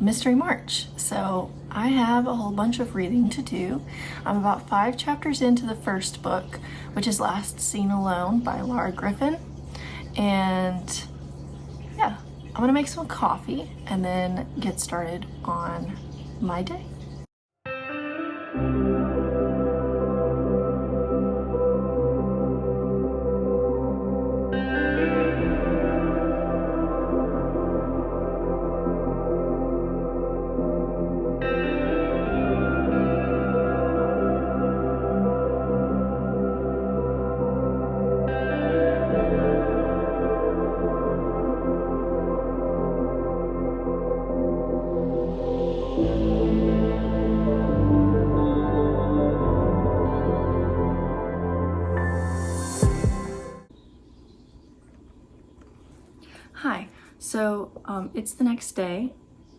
Mystery March. So I have a whole bunch of reading to do. I'm about 5 chapters into the first book, which is Last Seen Alone by Griffin. And yeah, I'm gonna make some coffee and then get started on my day. Hi, so it's the next day.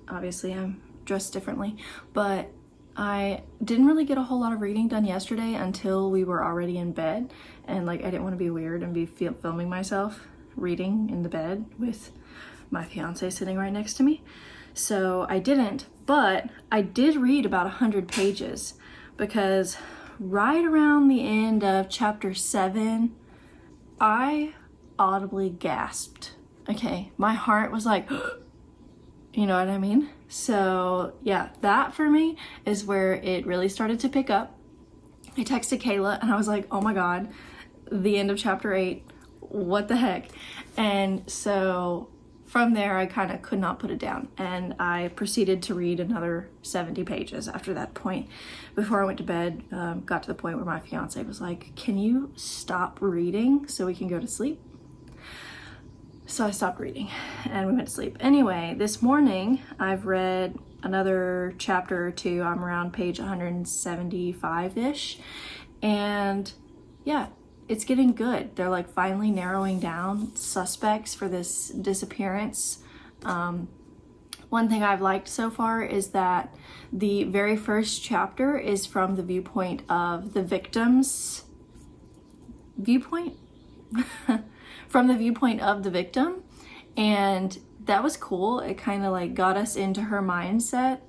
Obviously I'm dressed differently, but I didn't really get a whole lot of reading done yesterday until we were already in bed, and I didn't want to be weird and be filming myself reading in the bed with my fiance sitting right next to me. So I didn't, but I did read about 100 pages because right around the end of chapter 7, I audibly gasped. Okay, my heart was like, you know what I mean? So yeah, that for me is where it really started to pick up. I texted Kayla and I was like, oh my God, the end of chapter 8, what the heck? And so from there, I kind of could not put it down. And I proceeded to read another 70 pages after that point. Before I went to bed, got to the point where my fiance was like, can you stop reading so we can go to sleep? So I stopped reading and we went to sleep. Anyway, this morning I've read another chapter or two. I'm around page 175-ish. And yeah, it's getting good. They're finally narrowing down suspects for this disappearance. One thing I've liked so far is that the very first chapter is from the viewpoint of the victim's viewpoint. From the viewpoint of the victim, and that was cool. It kind of got us into her mindset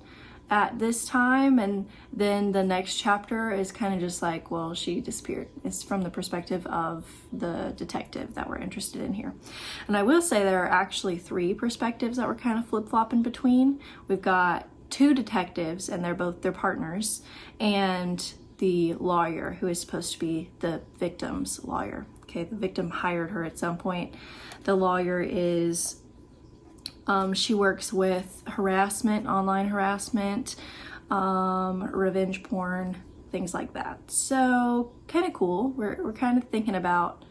at this time, and then the next chapter is kind of just well, she disappeared. It's from the perspective of the detective that we're interested in here. And I will say there are actually 3 perspectives that we're kind of flip-flopping between. We've got 2 detectives, and they're both their partners, and the lawyer who is supposed to be the victim's lawyer. Okay, the victim hired her at some point. The lawyer is, she works with harassment, online harassment, revenge porn, things like that. So kind of cool. We're kind of thinking about,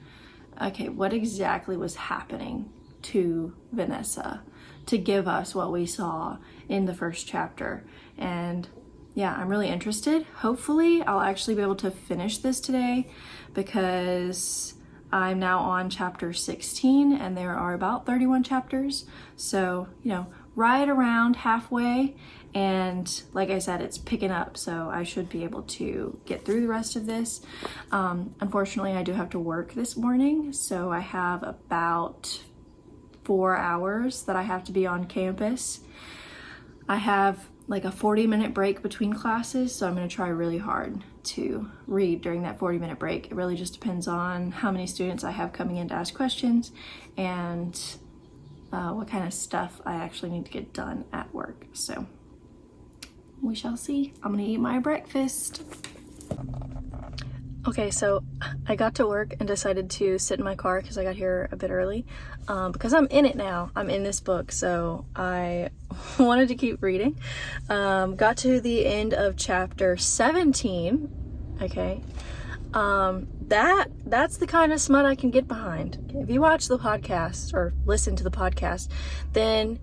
okay, what exactly was happening to Vanessa to give us what we saw in the first chapter. And yeah, I'm really interested. Hopefully I'll actually be able to finish this today because I'm now on chapter 16 and there are about 31 chapters. So, right around halfway. And like I said, it's picking up. So I should be able to get through the rest of this. Unfortunately, I do have to work this morning. So I have about 4 hours that I have to be on campus. I have a 40-minute break between classes, so I'm going to try really hard to read during that 40-minute break. It really just depends on how many students I have coming in to ask questions and what kind of stuff I actually need to get done at work. So we shall see. I'm going to eat my breakfast. Okay, so I got to work and decided to sit in my car because I got here a bit early because I'm in it now. I'm in this book, so I wanted to keep reading. Got to the end of chapter 17. Okay, that's the kind of smut I can get behind. If you watch the podcast or listen to the podcast, then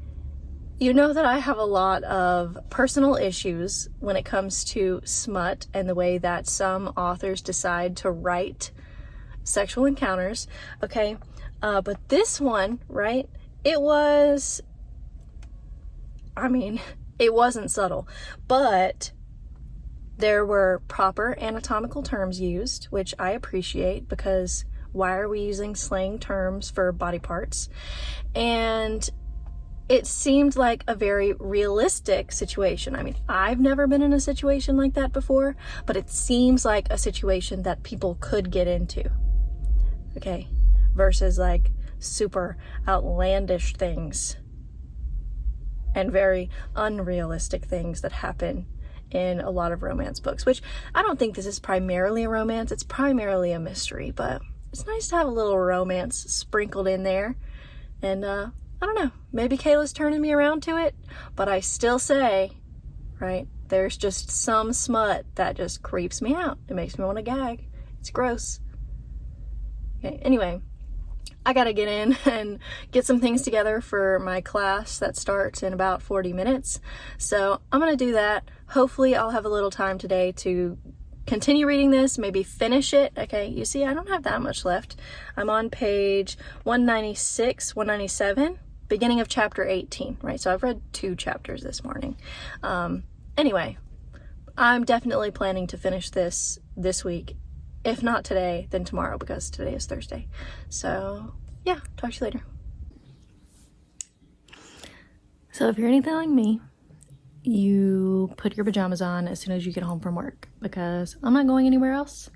you know that I have a lot of personal issues when it comes to smut and the way that some authors decide to write sexual encounters, okay? But this one, right, it wasn't subtle, but there were proper anatomical terms used, which I appreciate because why are we using slang terms for body parts? And it seemed like a very realistic situation. I mean, I've never been in a situation like that before, but it seems like a situation that people could get into. Okay, versus like super outlandish things and very unrealistic things that happen in a lot of romance books, which I don't think this is primarily a romance. It's primarily a mystery, but it's nice to have a little romance sprinkled in there. And I don't know, maybe Kayla's turning me around to it, but I still say, right, there's just some smut that just creeps me out. It makes me want to gag. It's gross. Okay, anyway, I gotta get in and get some things together for my class that starts in about 40 minutes. So I'm gonna do that. Hopefully I'll have a little time today to continue reading this, maybe finish it. Okay, you see, I don't have that much left. I'm on page 196, 197, beginning of chapter 18, right? So I've read 2 chapters this morning. Anyway, I'm definitely planning to finish this week. If not today, then tomorrow, because today is Thursday. So yeah, talk to you later. So if you're anything like me, you put your pajamas on as soon as you get home from work, because I'm not going anywhere else.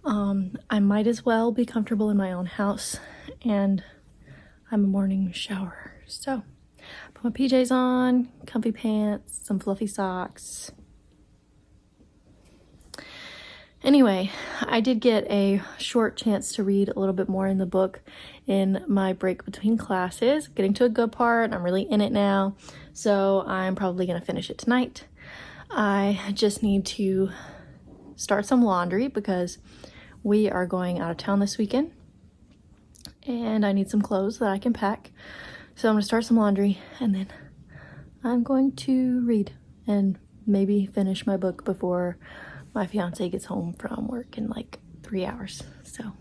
I might as well be comfortable in my own house, and I'm a morning shower. So put my PJs on, comfy pants, some fluffy socks. Anyway, I did get a short chance to read a little bit more in the book in my break between classes. Getting to a good part, I'm really in it now, so I'm probably going to finish it tonight. I just need to start some laundry because we are going out of town this weekend, and I need some clothes that I can pack. So I'm going to start some laundry, and then I'm going to read and maybe finish my book before my fiance gets home from work in like 3 hours. So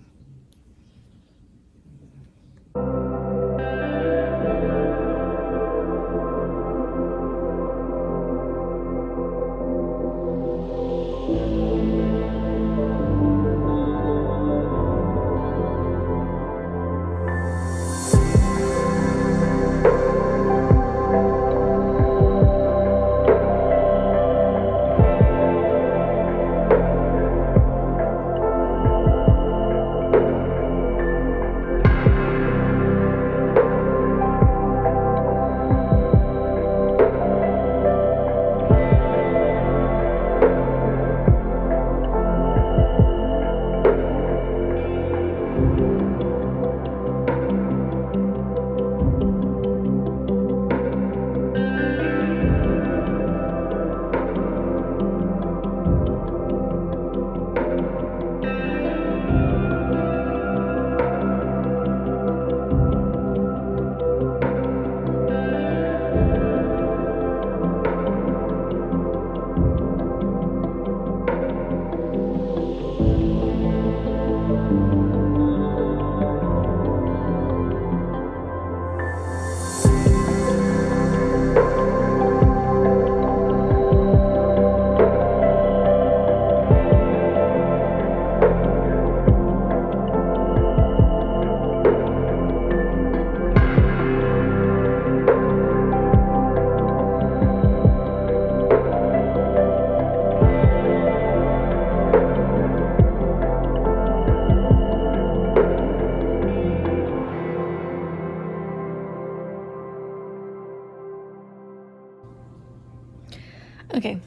okay,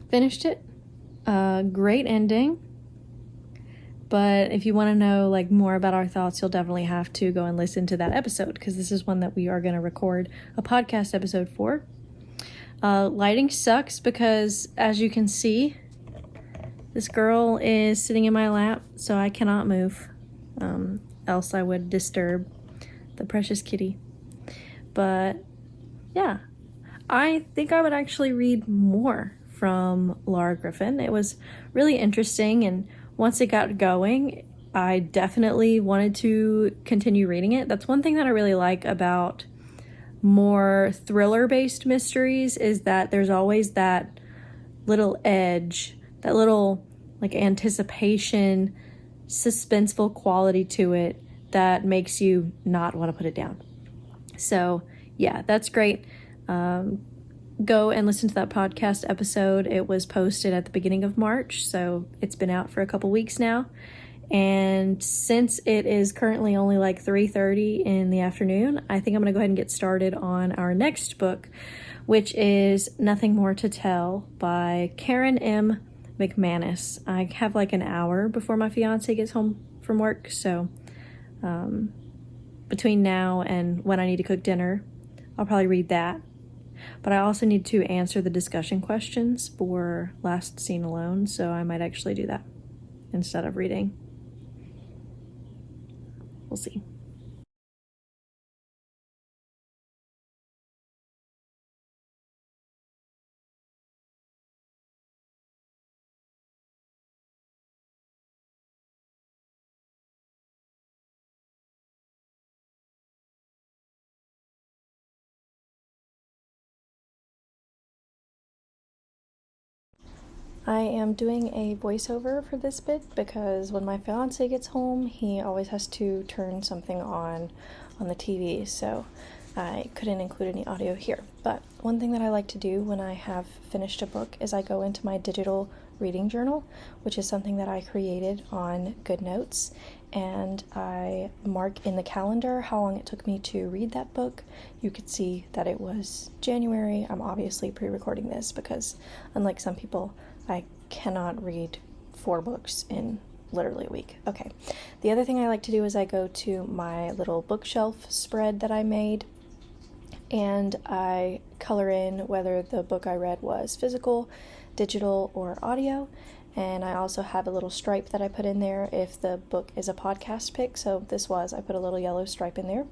finished it. Great ending. But if you want to know like more about our thoughts, you'll definitely have to go and listen to that episode, because this is one that we are going to record a podcast episode for. Lighting sucks because, as you can see, this girl is sitting in my lap, so I cannot move. Else I would disturb the precious kitty. But yeah, I think I would actually read more from Laura Griffin. It was really interesting, and once it got going, I definitely wanted to continue reading it. That's one thing that I really like about more thriller-based mysteries, is that there's always that little edge, that little like anticipation, suspenseful quality to it that makes you not want to put it down. So yeah, that's great. Go and listen to that podcast episode. It was posted at the beginning of March, so it's been out for a couple weeks now. And since it is currently only like 3:30 in the afternoon, I think I'm going to go ahead and get started on our next book, which is Nothing More to Tell by Karen M. McManus. I have like an hour before my fiance gets home from work, so between now and when I need to cook dinner, I'll probably read that. But I also need to answer the discussion questions for Last Seen Alone, so I might actually do that instead of reading. We'll see. I am doing a voiceover for this bit because when my fiance gets home, he always has to turn something on the TV, so I couldn't include any audio here. But one thing that I like to do when I have finished a book is I go into my digital reading journal, which is something that I created on GoodNotes, and I mark in the calendar how long it took me to read that book. You could see that it was January. I'm obviously pre-recording this because unlike some people, I cannot read 4 books in literally a week. Okay. The other thing I like to do is I go to my little bookshelf spread that I made and I color in whether the book I read was physical, digital, or audio. And I also have a little stripe that I put in there if the book is a podcast pick. So I put a little yellow stripe in there.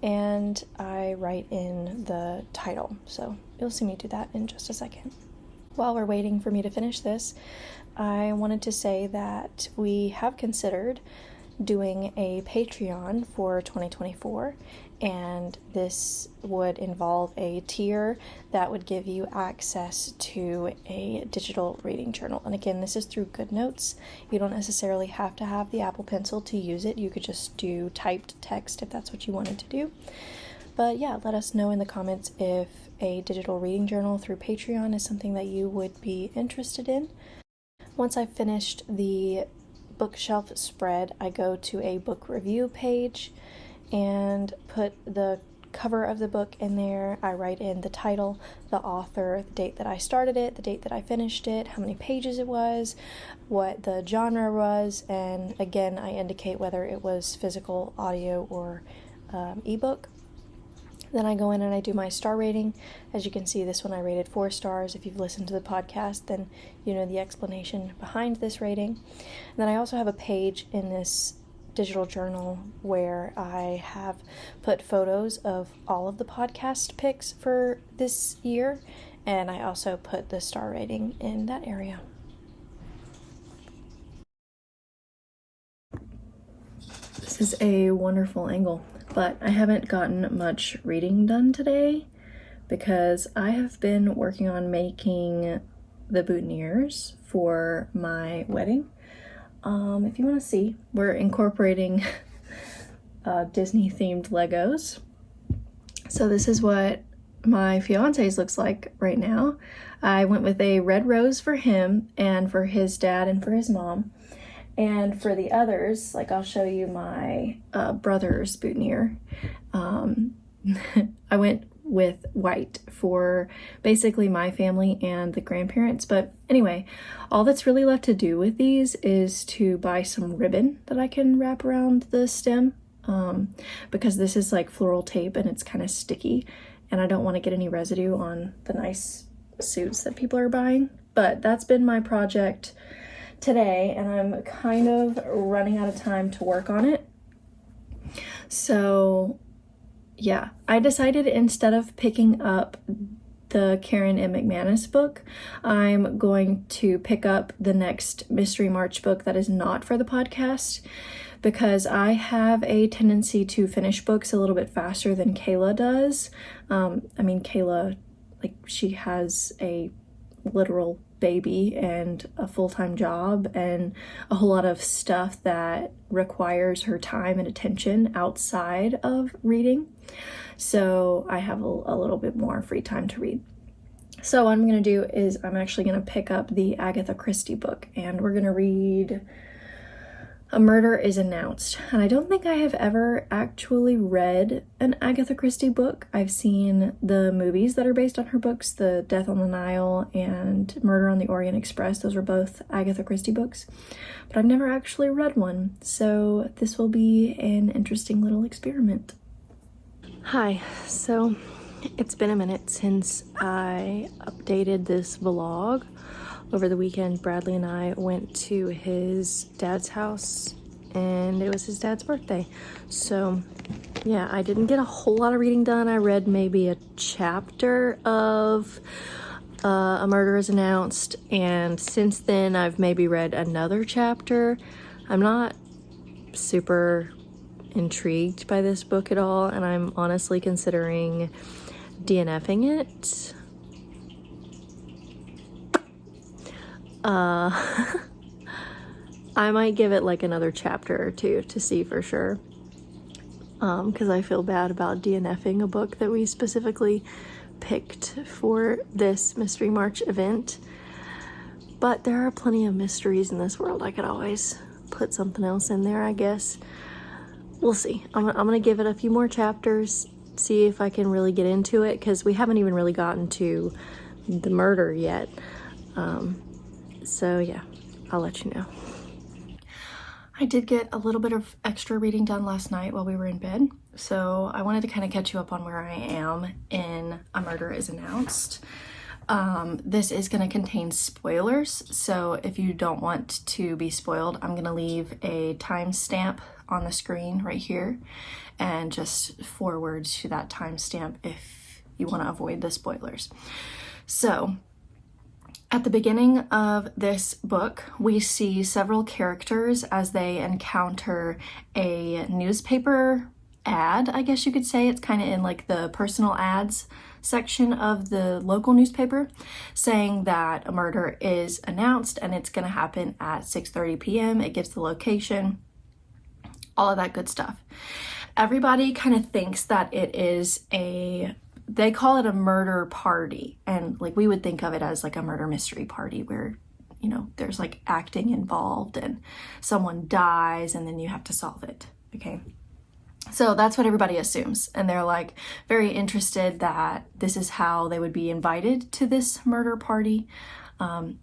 And I write in the title. So you'll see me do that in just a second. While we're waiting for me to finish this, I wanted to say that we have considered doing a Patreon for 2024, and this would involve a tier that would give you access to a digital reading journal. And again, this is through GoodNotes. You don't necessarily have to have the Apple Pencil to use it. You could just do typed text if that's what you wanted to do. But yeah, let us know in the comments if a digital reading journal through Patreon is something that you would be interested in. Once I've finished the bookshelf spread, I go to a book review page and put the cover of the book in there. I write in the title, the author, the date that I started it, the date that I finished it, how many pages it was, what the genre was, and again, I indicate whether it was physical, audio, or ebook. Then I go in and I do my star rating. As you can see, this one I rated 4 stars. If you've listened to the podcast, then you know the explanation behind this rating. And then I also have a page in this digital journal where I have put photos of all of the podcast picks for this year, and I also put the star rating in that area. This is a wonderful angle, but I haven't gotten much reading done today because I have been working on making the boutonnieres for my wedding. If you want to see, we're incorporating Disney-themed Legos. So this is what my fiance's looks like right now. I went with a red rose for him and for his dad and for his mom. And for the others, like I'll show you my brother's boutonniere. I went with white for basically my family and the grandparents. But anyway, all that's really left to do with these is to buy some ribbon that I can wrap around the stem because this is like floral tape and it's kind of sticky and I don't want to get any residue on the nice suits that people are buying. But that's been my project today and I'm kind of running out of time to work on it. So yeah, I decided instead of picking up the Karen M. McManus book, I'm going to pick up the next Mystery March book that is not for the podcast because I have a tendency to finish books a little bit faster than Kayla does. Kayla, like, she has a literal baby and a full-time job and a whole lot of stuff that requires her time and attention outside of reading. So I have a little bit more free time to read. So what I'm going to do is I'm actually going to pick up the Agatha Christie book, and we're going to read A Murder is Announced. And I don't think I have ever actually read an Agatha Christie book. I've seen the movies that are based on her books, The Death on the Nile and Murder on the Orient Express. Those are both Agatha Christie books, but I've never actually read one. So this will be an interesting little experiment. Hi, so it's been a minute since I updated this vlog. Over the weekend, Bradley and I went to his dad's house, and it was his dad's birthday. So yeah, I didn't get a whole lot of reading done. I read maybe a chapter of A Murder is Announced, and since then I've maybe read another chapter. I'm not super intrigued by this book at all, and I'm honestly considering DNFing it. I might give it like another chapter or two to see for sure, because I feel bad about DNFing a book that we specifically picked for this Mystery March event. But there are plenty of mysteries in this world. I could always put something else in there, I guess. We'll see. I'm gonna give it a few more chapters, see if I can really get into it, because we haven't even really gotten to the murder yet. So yeah, I'll let you know. I did get a little bit of extra reading done last night while we were in bed, so I wanted to kind of catch you up on where I am in A Murder is Announced. This is going to contain spoilers, so if you don't want to be spoiled, I'm going to leave a timestamp on the screen right here and just forward to that timestamp if you want to avoid the spoilers. So at the beginning of this book, we see several characters as they encounter a newspaper ad, I guess you could say. It's kind of in like the personal ads section of the local newspaper, saying that a murder is announced and it's going to happen at 6:30 p.m. It gives the location, all of that good stuff. Everybody kind of thinks that it is they call it a murder party, and like we would think of it as like a murder mystery party where, you know, there's like acting involved and someone dies and then you have to solve it. Okay, so that's what everybody assumes, and they're like very interested that this is how they would be invited to this murder party.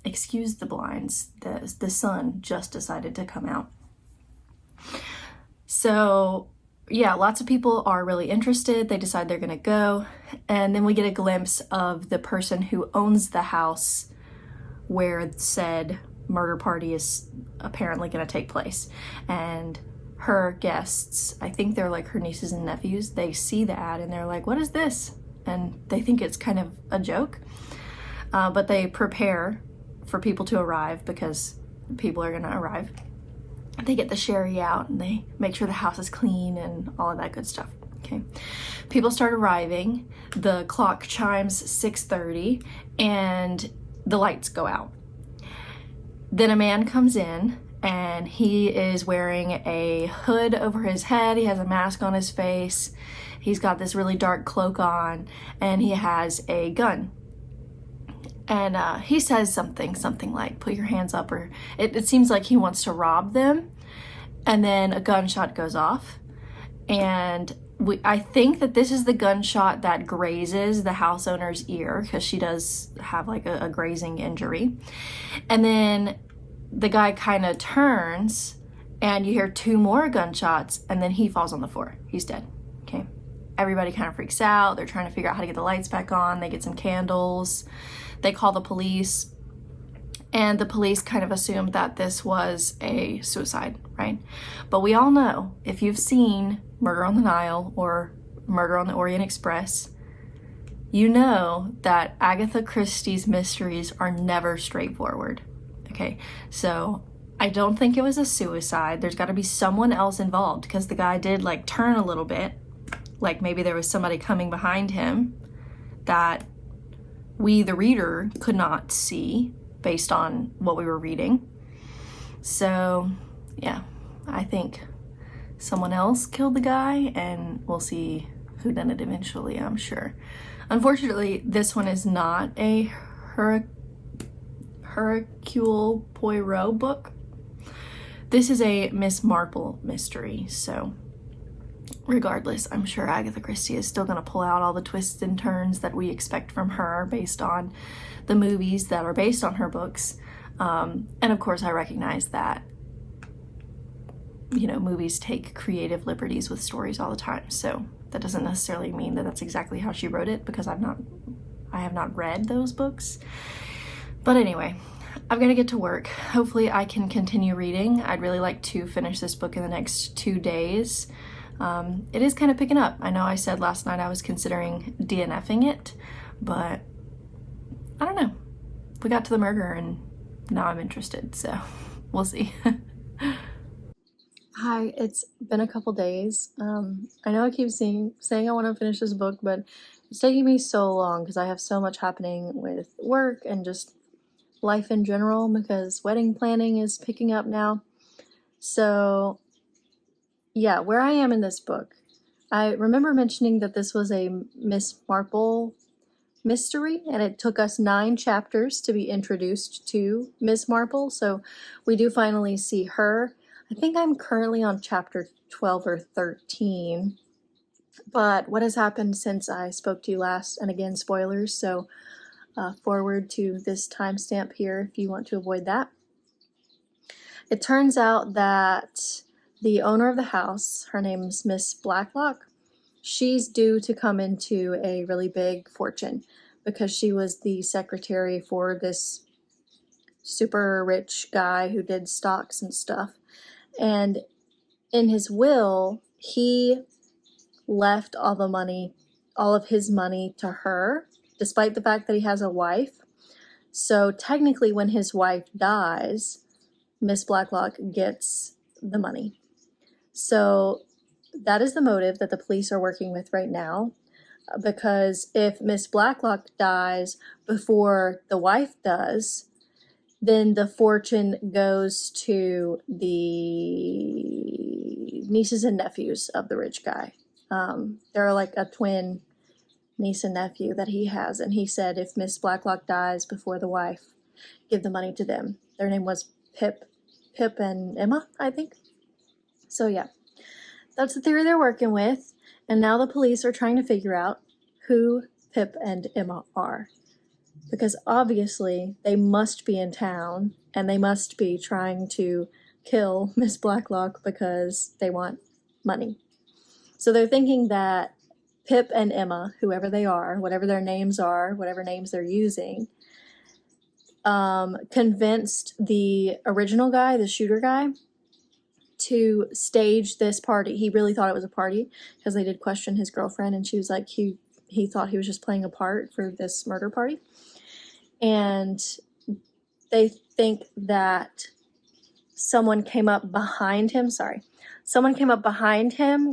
Excuse the blinds, the sun just decided to come out. So yeah, lots of people are really interested. They decide they're gonna go, and then we get a glimpse of the person who owns the house where said murder party is apparently gonna take place. And her guests, I think they're like her nieces and nephews, they see the ad and they're like, what is this? And they think it's kind of a joke, but they prepare for people to arrive because people are gonna arrive. They get the sherry out and they make sure the house is clean and all of that good stuff. Okay, people start arriving, the clock chimes 6:30 and the lights go out. Then a man comes in and he is wearing a hood over his head, he has a mask on his face, he's got this really dark cloak on, and he has a gun. And he says something like, put your hands up, or it seems like he wants to rob them. And then a gunshot goes off. And I think that this is the gunshot that grazes the house owner's ear, because she does have like a grazing injury. And then the guy kind of turns and you hear two more gunshots, and then he falls on the floor. He's dead. Okay. Everybody kind of freaks out. They're trying to figure out how to get the lights back on. They get some candles. They call the police, and the police kind of assumed that this was a suicide, right? But we all know, if you've seen Murder on the Nile or Murder on the Orient Express, you know that Agatha Christie's mysteries are never straightforward. Okay, so I don't think it was a suicide. There's got to be someone else involved, because the guy did like turn a little bit, like maybe there was somebody coming behind him that we, the reader, could not see. based on what we were reading. So yeah, I think someone else killed the guy, and we'll see who done it eventually, I'm sure. Unfortunately, this one is not a Hercule Poirot book. This is a Miss Marple mystery, so regardless, I'm sure Agatha Christie is still going to pull out all the twists and turns that we expect from her based on the movies that are based on her books. And of course, I recognize that, you know, movies take creative liberties with stories all the time, so that doesn't necessarily mean that that's exactly how she wrote it, because I have not read those books. But anyway, I've got to get to work. Hopefully I can continue reading. I'd really like to finish this book in the next 2 days. It is kind of picking up. I know I said last night I was considering DNFing it, but I don't know. We got to the murder and now I'm interested, so we'll see. Hi, it's been a couple days. I know I keep saying I want to finish this book, but it's taking me so long because I have so much happening with work and just life in general, because wedding planning is picking up now. So yeah, where I am in this book, I remember mentioning that this was a Miss Marple mystery, and it took us 9 chapters to be introduced to Miss Marple, so we do finally see her. I think I'm currently on chapter 12 or 13, but what has happened since I spoke to you last, and again, spoilers, so forward to this timestamp here if you want to avoid that. It turns out that the owner of the house, her name's Miss Blacklock, she's due to come into a really big fortune because she was the secretary for this super rich guy who did stocks and stuff. And in his will, he left all of his money to her, despite the fact that he has a wife. So technically when his wife dies, Miss Blacklock gets the money. So that is the motive that the police are working with right now, because if Miss Blacklock dies before the wife does, then the fortune goes to the nieces and nephews of the rich guy. They're like a twin niece and nephew that he has, and he said if Miss Blacklock dies before the wife, give the money to them. Their name was Pip and Emma, I think. So yeah, that's the theory they're working with, and now the police are trying to figure out who Pip and Emma are, because obviously they must be in town and they must be trying to kill Miss Blacklock because they want money. So they're thinking that Pip and Emma, whoever they are, whatever their names are, whatever names they're using, convinced the original guy, the shooter guy, to stage this party. He really thought it was a party because they did question his girlfriend, and she was like, he thought he was just playing a part for this murder party. And they think that someone came up behind him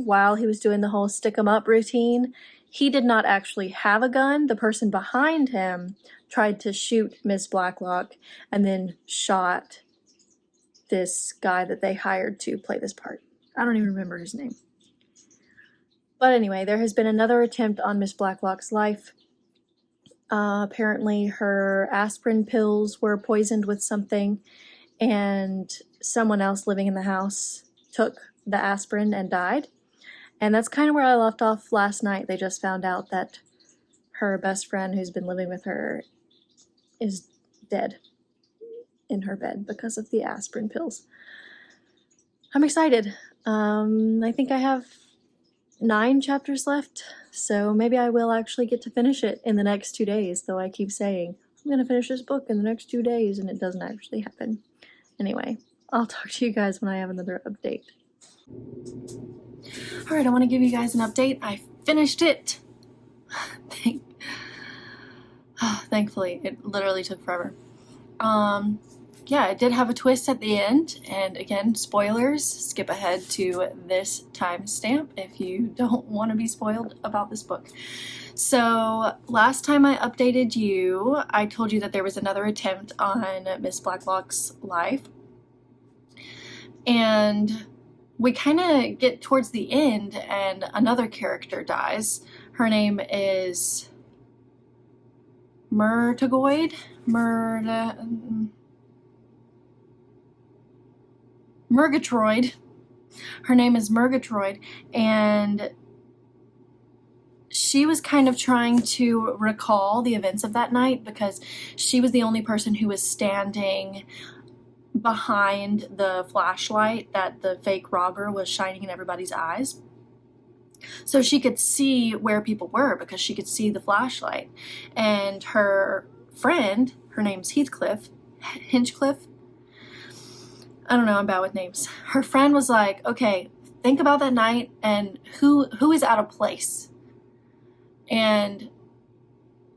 while he was doing the whole stick 'em up routine. He did not actually have a gun. The person behind him tried to shoot Miss Blacklock and then shot this guy that they hired to play this part. I don't even remember his name. But anyway, there has been another attempt on Miss Blacklock's life. Apparently her aspirin pills were poisoned with something, and someone else living in the house took the aspirin and died. And that's kind of where I left off last night. They just found out that her best friend who's been living with her is dead in her bed because of the aspirin pills. I'm excited. I think I have 9 chapters left, so maybe I will actually get to finish it in the next 2 days, though I keep saying I'm going to finish this book in the next 2 days, and it doesn't actually happen. Anyway, I'll talk to you guys when I have another update. Alright, I want to give you guys an update. I finished it! Thankfully, it literally took forever. Yeah, it did have a twist at the end, and again, spoilers, skip ahead to this timestamp if you don't want to be spoiled about this book. So last time I updated you, I told you that there was another attempt on Miss Blacklock's life. And we kind of get towards the end and another character dies. Her name is Murgatroyd. Her name is Murgatroyd, and she was kind of trying to recall the events of that night because she was the only person who was standing behind the flashlight that the fake robber was shining in everybody's eyes. So she could see where people were because she could see the flashlight. And her friend, her name's Hinchcliffe. I don't know, I'm bad with names. Her friend was like, okay, think about that night and who is out of place. And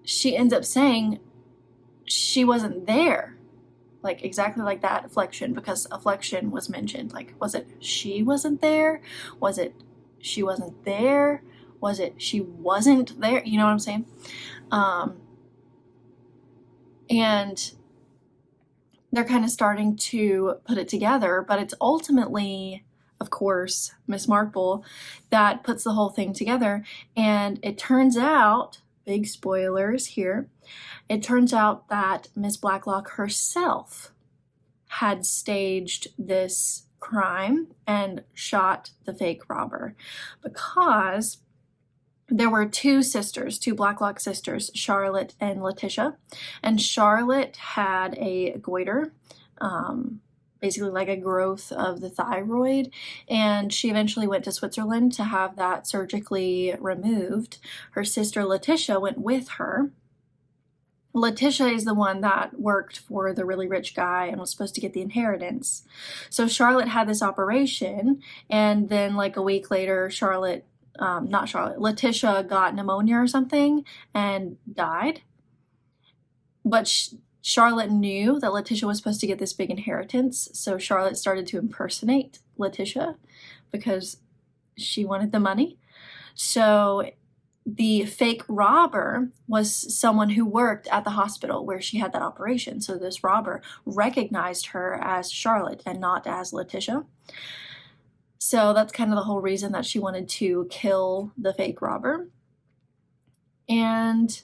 she ends up saying she wasn't there. Like exactly like that, affliction, because affliction was mentioned. Like, was it she wasn't there? Was it she wasn't there? Was it she wasn't there? You know what I'm saying? And they're kind of starting to put it together, but it's ultimately, of course, Miss Marple that puts the whole thing together. And it turns out, big spoilers here, it turns out that Miss Blacklock herself had staged this crime and shot the fake robber because there were two Blacklock sisters, Charlotte and Letitia, and Charlotte had a goiter, basically like a growth of the thyroid, and she eventually went to Switzerland to have that surgically removed. Her sister Letitia went with her. Letitia is the one that worked for the really rich guy and was supposed to get the inheritance. So Charlotte had this operation, and then like a week later, Letitia got pneumonia or something and died. But Charlotte knew that Letitia was supposed to get this big inheritance, so Charlotte started to impersonate Letitia because she wanted the money. So the fake robber was someone who worked at the hospital where she had that operation. So this robber recognized her as Charlotte and not as Letitia. So that's kind of the whole reason that she wanted to kill the fake robber. And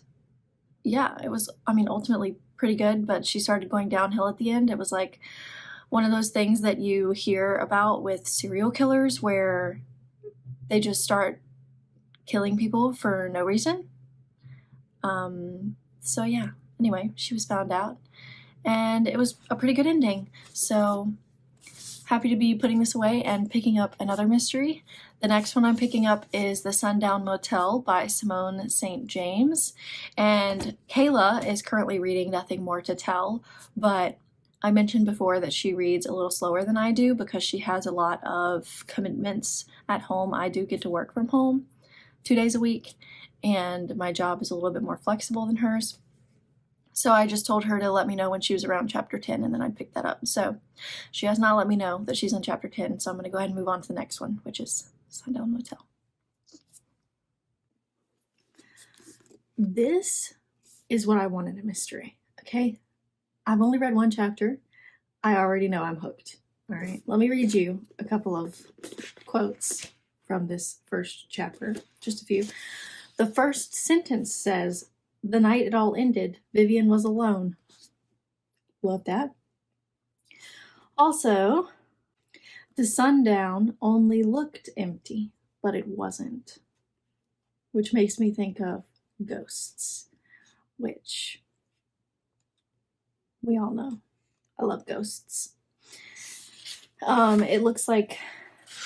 yeah, it was, ultimately pretty good, but she started going downhill at the end. It was like one of those things that you hear about with serial killers where they just start killing people for no reason. So yeah, anyway, she was found out and it was a pretty good ending. So happy to be putting this away and picking up another mystery. The next one I'm picking up is The Sundown Motel by Simone St. James. And Kayla is currently reading Nothing More to Tell, but I mentioned before that she reads a little slower than I do because she has a lot of commitments at home. I do get to work from home 2 days a week, and my job is a little bit more flexible than hers. So I just told her to let me know when she was around chapter 10, and then I'd pick that up. So she has not let me know that she's on chapter 10, so I'm going to go ahead and move on to the next one, which is Sundown Motel. This is what I want in a mystery, okay? I've only read one chapter. I already know I'm hooked. All right, let me read you a couple of quotes from this first chapter, just a few. The first sentence says, "The night it all ended, Vivian was alone." Love that. Also, the sundown only looked empty, but it wasn't, which makes me think of ghosts, which we all know. I love ghosts. It looks like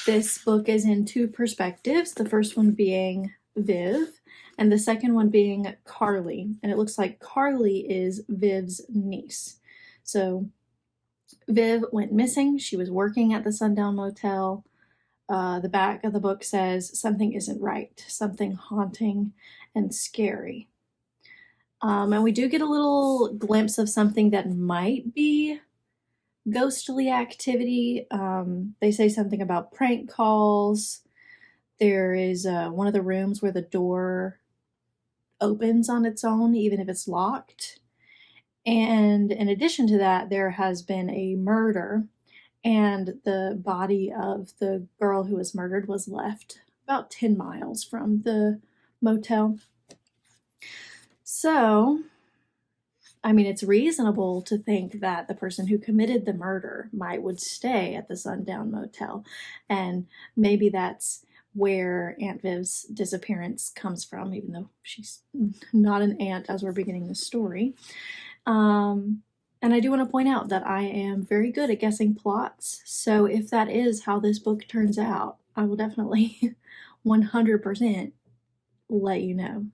this book is in two perspectives, the first one being Viv, and the second one being Carly. And it looks like Carly is Viv's niece. So Viv went missing. She was working at the Sundown Motel. The back of the book says, "Something isn't right, something haunting and scary." And we do get a little glimpse of something that might be ghostly activity. They say something about prank calls. There is one of the rooms where the door opens on its own, even if it's locked. And in addition to that, there has been a murder, and the body of the girl who was murdered was left about 10 miles from the motel. So, I mean, it's reasonable to think that the person who committed the murder would stay at the Sundown Motel, and maybe that's where Aunt Viv's disappearance comes from, even though she's not an aunt as we're beginning the story. And I do want to point out that I am very good at guessing plots, so if that is how this book turns out, I will definitely 100% let you know.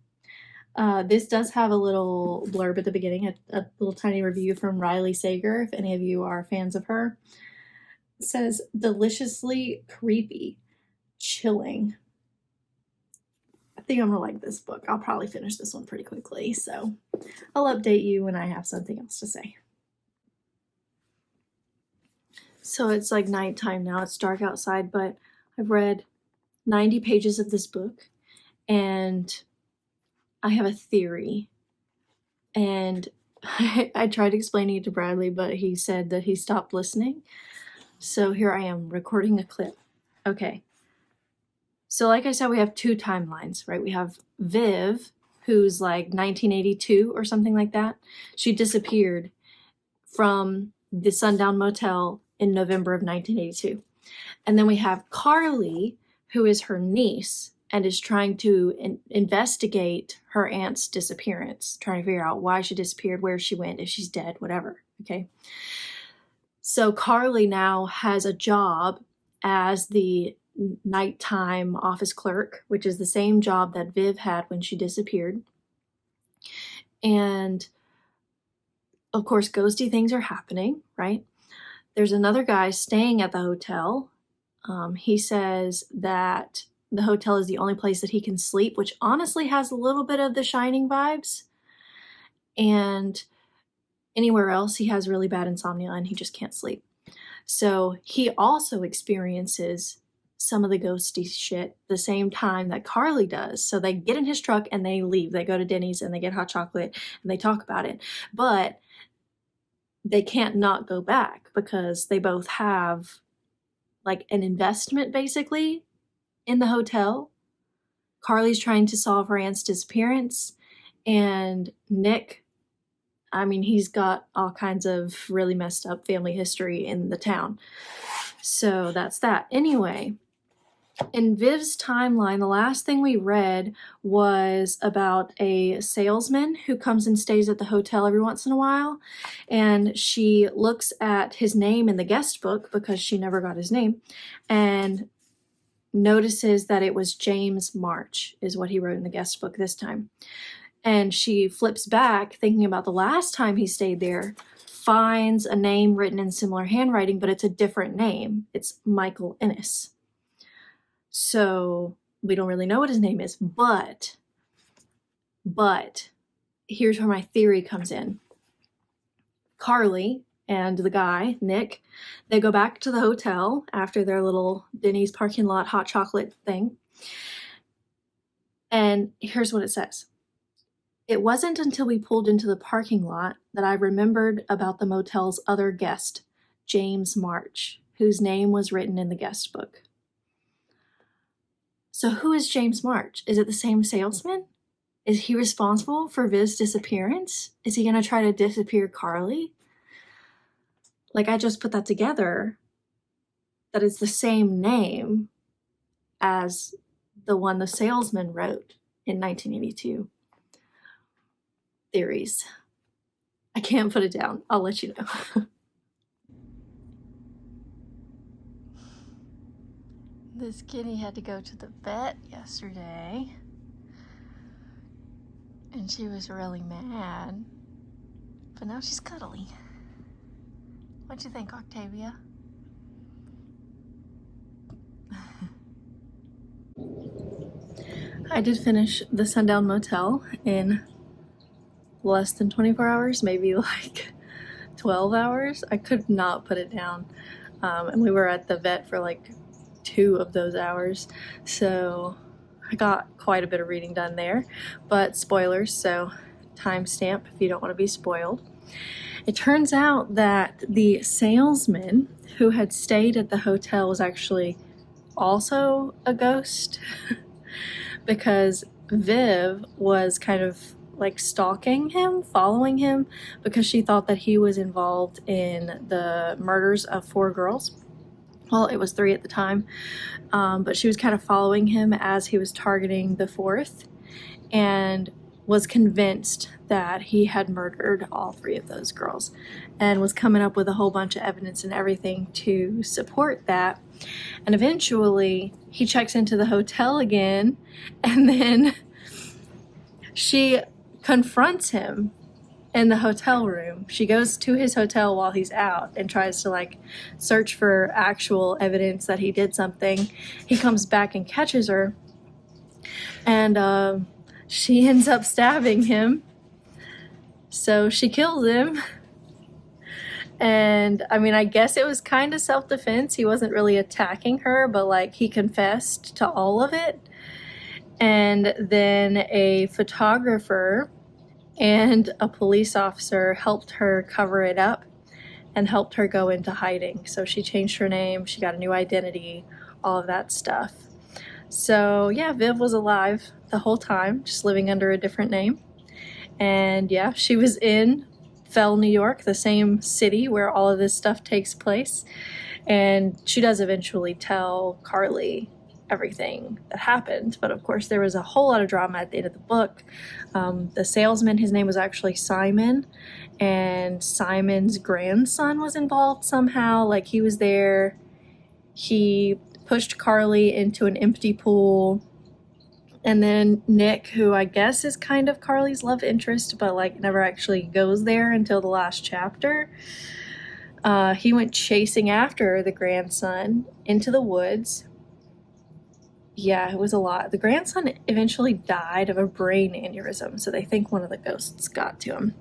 This does have a little blurb at the beginning, a little tiny review from Riley Sager, if any of you are fans of her. It says, deliciously creepy, chilling. I think I'm gonna like this book. I'll probably finish this one pretty quickly, so I'll update you when I have something else to say. So it's like nighttime now, it's dark outside, but I've read 90 pages of this book, and I have a theory, and I tried explaining it to Bradley, but he said that he stopped listening. So here I am recording a clip. Okay. So like I said, we have two timelines, right? We have Viv, who's like 1982 or something like that. She disappeared from the Sundown Motel in November of 1982. And then we have Carly, who is her niece, and is trying to investigate her aunt's disappearance, trying to figure out why she disappeared, where she went, if she's dead, whatever, okay? So Carly now has a job as the nighttime office clerk, which is the same job that Viv had when she disappeared. And of course, ghosty things are happening, right? There's another guy staying at the hotel. He says that the hotel is the only place that he can sleep, which honestly has a little bit of The Shining vibes. And anywhere else, he has really bad insomnia and he just can't sleep. So he also experiences some of the ghosty shit the same time that Carly does. So they get in his truck and they leave. They go to Denny's and they get hot chocolate and they talk about it. But they can't not go back because they both have like an investment basically in the hotel. Carly's trying to solve her aunt's disappearance, and Nick, I mean, he's got all kinds of really messed up family history in the town. So that's that. Anyway, in Viv's timeline, the last thing we read was about a salesman who comes and stays at the hotel every once in a while, and she looks at his name in the guest book because she never got his name, and notices that it was James March is what he wrote in the guest book this time. And she flips back thinking about the last time he stayed there, finds a name written in similar handwriting, but it's a different name. It's Michael Innes. So we don't really know what his name is, but here's where my theory comes in. Carly and the guy, Nick, they go back to the hotel after their little Denny's parking lot hot chocolate thing. And here's what it says. It wasn't until we pulled into the parking lot that I remembered about the motel's other guest, James March, whose name was written in the guest book. So who is James March? Is it the same salesman? Is he responsible for Viv's disappearance? Is he going to try to disappear Carly? Like, I just put that together, that it's the same name as the one the salesman wrote in 1982. Theories. I can't put it down. I'll let you know. This kitty had to go to the vet yesterday, and she was really mad, but now she's cuddly. What'd you think, Octavia? I did finish the Sundown Motel in less than 24 hours, maybe like 12 hours. I could not put it down. And we were at the vet for like 2 of those hours. So I got quite a bit of reading done there, but spoilers, so timestamp if you don't want to be spoiled. It turns out that the salesman who had stayed at the hotel was actually also a ghost because Viv was kind of like stalking him, following him, because she thought that he was involved in the murders of 4 girls. Well, it was 3 at the time, but she was kind of following him as he was targeting the 4th and was convinced that he had murdered all 3 of those girls and was coming up with a whole bunch of evidence and everything to support that. And eventually he checks into the hotel again, and then she confronts him in the hotel room. She goes to his hotel while he's out and tries to like search for actual evidence that he did something. He comes back and catches her, and she ends up stabbing him. So she kills him. And I mean, I guess it was kind of self-defense. He wasn't really attacking her, but like he confessed to all of it. And then a photographer and a police officer helped her cover it up and helped her go into hiding. So she changed her name, she got a new identity, all of that stuff. So yeah, Viv was alive the whole time, just living under a different name. And yeah, she was in Fell, New York, the same city where all of this stuff takes place. And she does eventually tell Carly everything that happened, but of course there was a whole lot of drama at the end of the book. The salesman, his name was actually Simon, and Simon's grandson was involved somehow. Like he was there, he pushed Carly into an empty pool, and then Nick, who I guess is kind of Carly's love interest but like never actually goes there until the last chapter, he went chasing after the grandson into the woods. Yeah, it was a lot. The grandson eventually died of a brain aneurysm, so they think one of the ghosts got to him.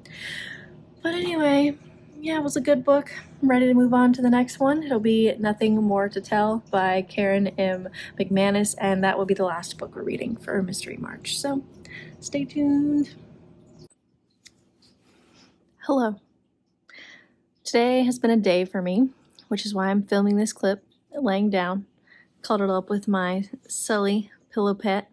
But anyway, yeah, it was a good book. I'm ready to move on to the next one. It'll be Nothing More to Tell by Karen M. McManus, and that will be the last book we're reading for Mystery March. So stay tuned. Hello. Today has been a day for me, which is why I'm filming this clip laying down. Cuddled up with my Sully pillow pet,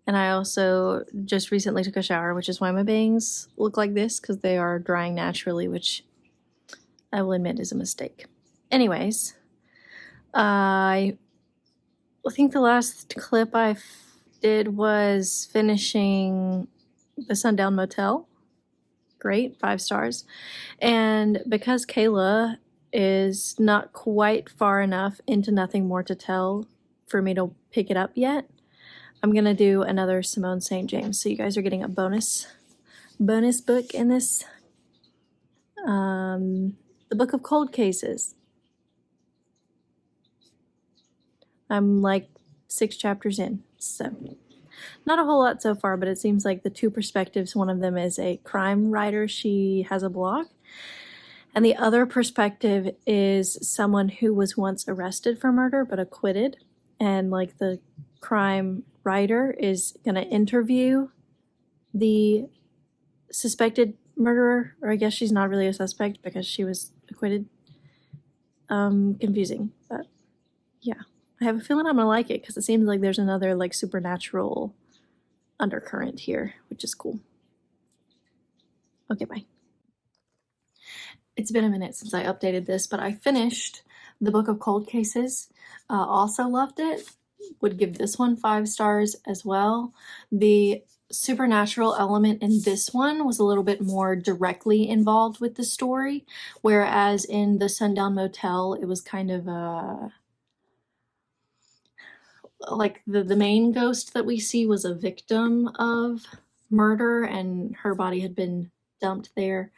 and I also just recently took a shower, which is why my bangs look like this, because they are drying naturally, which I will admit is a mistake. Anyways, I think the last clip I did was finishing the Sundown Motel. Great, 5 stars. And because Kayla is not quite far enough into Nothing More to Tell for me to pick it up yet, I'm gonna do another Simone St. James. So you guys are getting a bonus book in this. The Book of Cold Cases. I'm like 6 chapters in, so not a whole lot so far, but it seems like the 2 perspectives, one of them is a crime writer, she has a blog, and the other perspective is someone who was once arrested for murder but acquitted, and like the crime writer is going to interview the suspected murderer, or I guess she's not really a suspect because she was acquitted. Confusing, but yeah. I have a feeling I'm going to like it because it seems like there's another like supernatural undercurrent here, which is cool. Okay, bye. It's been a minute since I updated this, but I finished the Book of Cold Cases. Also loved it. Would give this one 5 stars as well. The supernatural element in this one was a little bit more directly involved with the story, whereas in the Sundown Motel, it was kind of like the main ghost that we see was a victim of murder and her body had been dumped there.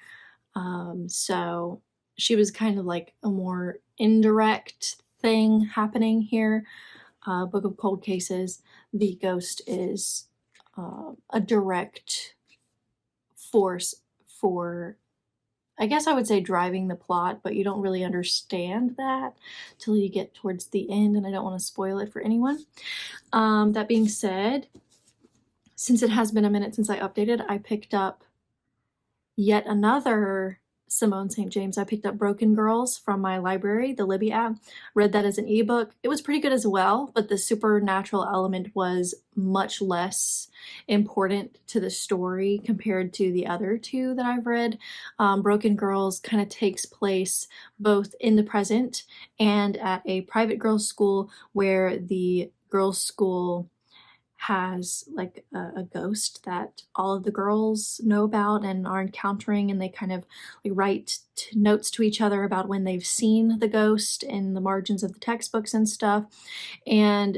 So she was kind of like a more indirect thing happening here. Book of Cold Cases, the ghost is a direct force for I guess I would say driving the plot, but you don't really understand that till you get towards the end, and I don't want to spoil it for anyone. That being said, since it has been a minute since I updated, I picked up yet another Simone St. James. I picked up Broken Girls from my library, the Libby app, read that as an ebook. It was pretty good as well, but the supernatural element was much less important to the story compared to the other two that I've read. Broken Girls kind of takes place both in the present and at a private girls' school where the girls' school has like a ghost that all of the girls know about and are encountering, and they kind of like write notes to each other about when they've seen the ghost in the margins of the textbooks and stuff. And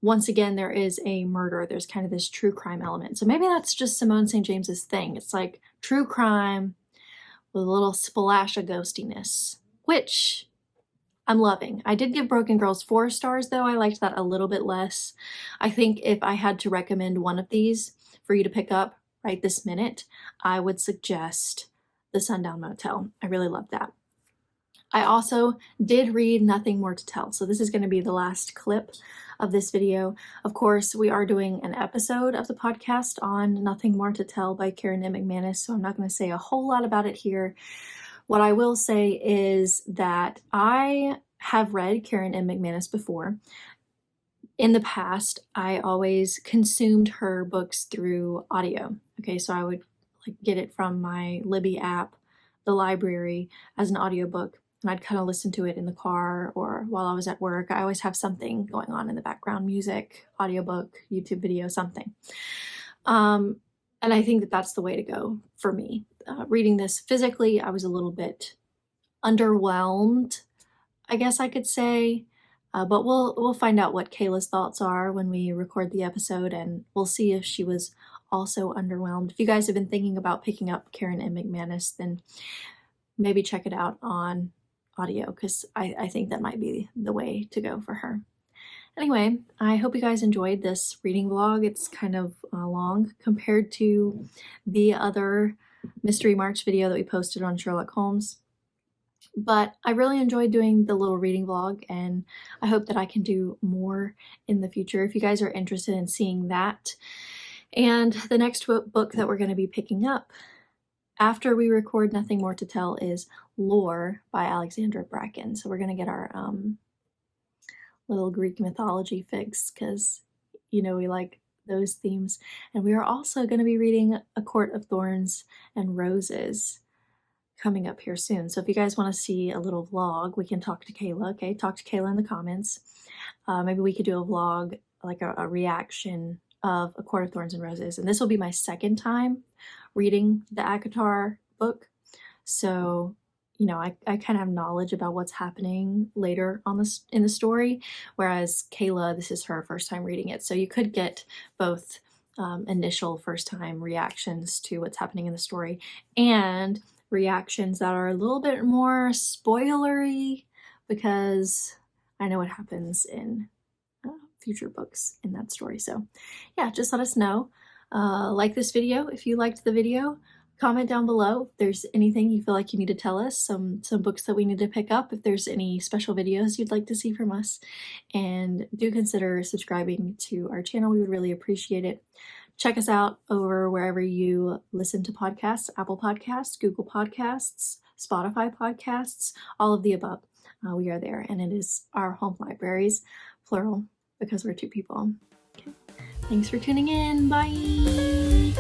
once again, there is a murder. There's kind of this true crime element. So maybe that's just Simone St. James's thing. It's like true crime with a little splash of ghostiness, which I'm loving. I did give Broken Girls 4 stars though. I liked that a little bit less. I think if I had to recommend one of these for you to pick up right this minute, I would suggest The Sundown Motel. I really love that. I also did read Nothing More to Tell. So this is going to be the last clip of this video. Of course, we are doing an episode of the podcast on Nothing More to Tell by Karen M. McManus, so I'm not going to say a whole lot about it here. What I will say is that I have read Karen M. McManus before. In the past, I always consumed her books through audio. Okay, so I would like get it from my Libby app, the library, as an audiobook, and I'd kind of listen to it in the car or while I was at work. I always have something going on in the background, music, audiobook, YouTube video, something. And I think that that's the way to go for me. Reading this physically, I was a little bit underwhelmed, I guess I could say. But we'll find out what Kayla's thoughts are when we record the episode, and we'll see if she was also underwhelmed. If you guys have been thinking about picking up Karen M. McManus, then maybe check it out on audio, because I think that might be the way to go for her. Anyway, I hope you guys enjoyed this reading vlog. It's kind of long compared to the other Mystery March video that we posted on Sherlock Holmes. But I really enjoyed doing the little reading vlog, and I hope that I can do more in the future if you guys are interested in seeing that. And the next book that we're going to be picking up after we record Nothing More to Tell is Lore by Alexandra Bracken. So we're going to get our little Greek mythology fix, because you know we like those themes. And we are also going to be reading A Court of Thorns and Roses coming up here soon. So if you guys want to see a little vlog, we can talk to Kayla. Okay, talk to Kayla in the comments. Maybe we could do a vlog, like a reaction of A Court of Thorns and Roses. And this will be my second time reading the Agatha book. So you know, I kind of have knowledge about what's happening later on in the story, whereas Kayla, this is her first time reading it. So you could get both initial first time reactions to what's happening in the story and reactions that are a little bit more spoilery, because I know what happens in future books in that story. So yeah, just let us know. Like this video if you liked the video. Comment down below if there's anything you feel like you need to tell us, some books that we need to pick up, if there's any special videos you'd like to see from us. And do consider subscribing to our channel. We would really appreciate it. Check us out over wherever you listen to podcasts, Apple Podcasts, Google Podcasts, Spotify Podcasts, all of the above. We are there, and it is our home libraries, plural, because we're two people. Okay. Thanks for tuning in. Bye!